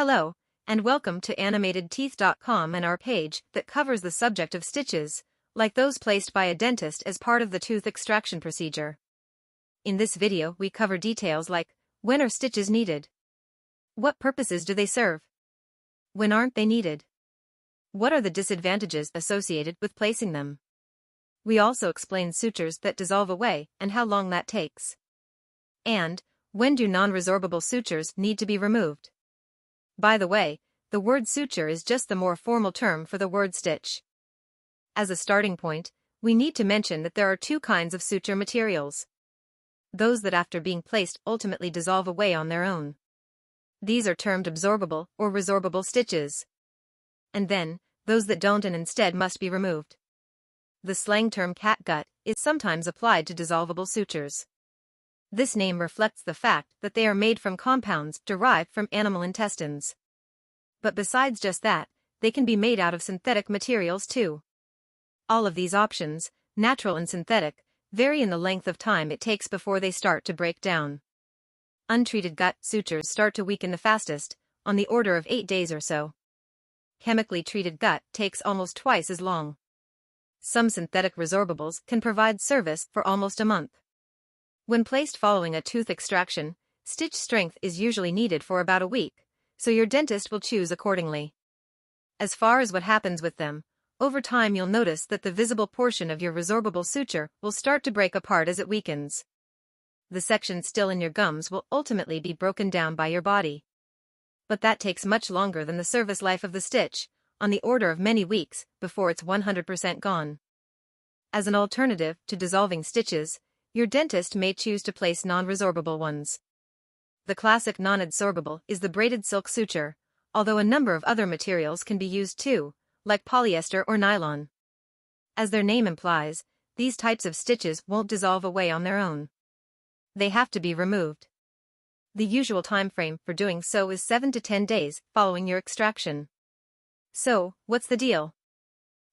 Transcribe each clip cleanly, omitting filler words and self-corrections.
Hello, and welcome to animatedteeth.com and our page that covers the subject of stitches, like those placed by a dentist as part of the tooth extraction procedure. In this video we cover details like, when are stitches needed? What purposes do they serve? When aren't they needed? What are the disadvantages associated with placing them? We also explain sutures that dissolve away and how long that takes. And, when do non-resorbable sutures need to be removed? By the way, the word suture is just the more formal term for the word stitch. As a starting point, we need to mention that there are two kinds of suture materials. Those that after being placed ultimately dissolve away on their own. These are termed absorbable or resorbable stitches. And then, those that don't and instead must be removed. The slang term catgut is sometimes applied to dissolvable sutures. This name reflects the fact that they are made from compounds derived from animal intestines. But besides just that, they can be made out of synthetic materials too. All of these options, natural and synthetic, vary in the length of time it takes before they start to break down. Untreated gut sutures start to weaken the fastest, on the order of 8 days or so. Chemically treated gut takes almost twice as long. Some synthetic resorbables can provide service for almost a month. When placed following a tooth extraction, stitch strength is usually needed for about a week, so your dentist will choose accordingly. As far as what happens with them, over time you'll notice that the visible portion of your resorbable suture will start to break apart as it weakens. The section still in your gums will ultimately be broken down by your body. But that takes much longer than the service life of the stitch, on the order of many weeks, before it's 100% gone. As an alternative to dissolving stitches, your dentist may choose to place non-resorbable ones. The classic non-adsorbable is the braided silk suture, although a number of other materials can be used too, like polyester or nylon. As their name implies, these types of stitches won't dissolve away on their own. They have to be removed. The usual time frame for doing so is 7 to 10 days following your extraction. So, what's the deal?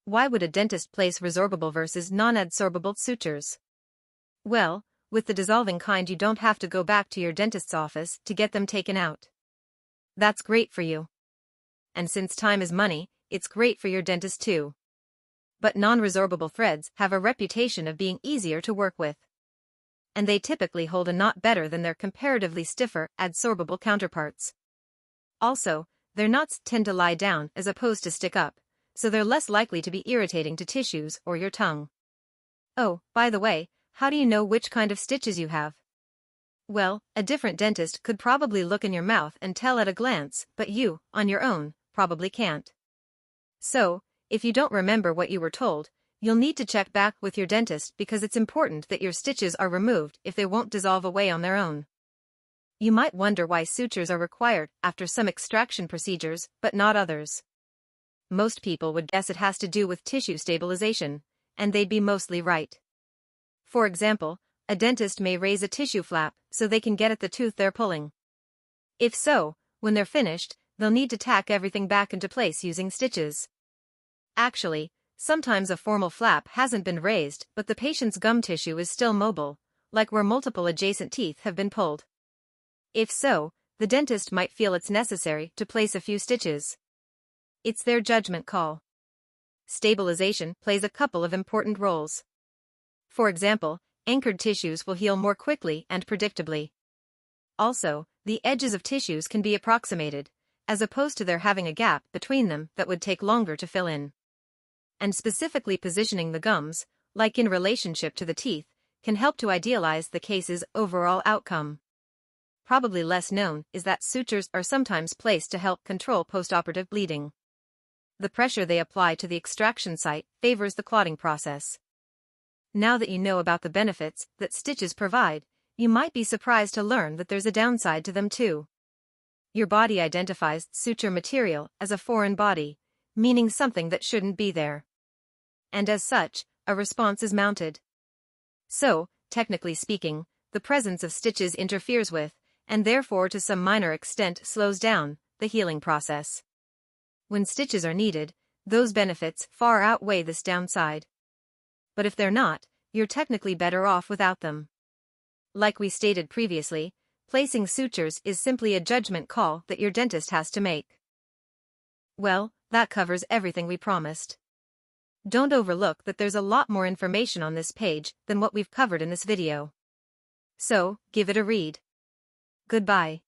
Why would a dentist place resorbable versus non-adsorbable sutures? Well, with the dissolving kind you don't have to go back to your dentist's office to get them taken out. That's great for you. And since time is money, it's great for your dentist too. But non-resorbable threads have a reputation of being easier to work with. And they typically hold a knot better than their comparatively stiffer, adsorbable counterparts. Also, their knots tend to lie down as opposed to stick up, so they're less likely to be irritating to tissues or your tongue. Oh, by the way, how do you know which kind of stitches you have? Well, a different dentist could probably look in your mouth and tell at a glance, but you, on your own, probably can't. So, if you don't remember what you were told, you'll need to check back with your dentist because it's important that your stitches are removed if they won't dissolve away on their own. You might wonder why sutures are required after some extraction procedures, but not others. Most people would guess it has to do with tissue stabilization, and they'd be mostly right. For example, a dentist may raise a tissue flap so they can get at the tooth they're pulling. If so, when they're finished, they'll need to tack everything back into place using stitches. Actually, sometimes a formal flap hasn't been raised but the patient's gum tissue is still mobile, like where multiple adjacent teeth have been pulled. If so, the dentist might feel it's necessary to place a few stitches. It's their judgment call. Stabilization plays a couple of important roles. For example, anchored tissues will heal more quickly and predictably. Also, the edges of tissues can be approximated, as opposed to there having a gap between them that would take longer to fill in. And specifically positioning the gums, like in relationship to the teeth, can help to idealize the case's overall outcome. Probably less known is that sutures are sometimes placed to help control postoperative bleeding. The pressure they apply to the extraction site favors the clotting process. Now that you know about the benefits that stitches provide, you might be surprised to learn that there's a downside to them too. Your body identifies suture material as a foreign body, meaning something that shouldn't be there. And as such, a response is mounted. So, technically speaking, the presence of stitches interferes with, and therefore to some minor extent slows down, the healing process. When stitches are needed, those benefits far outweigh this downside. But if they're not, you're technically better off without them. Like we stated previously, Placing sutures is simply a judgment call that your dentist has to make. Well, that covers everything we promised. Don't overlook that there's a lot more information on this page than what we've covered in this video. So, give it a read. Goodbye.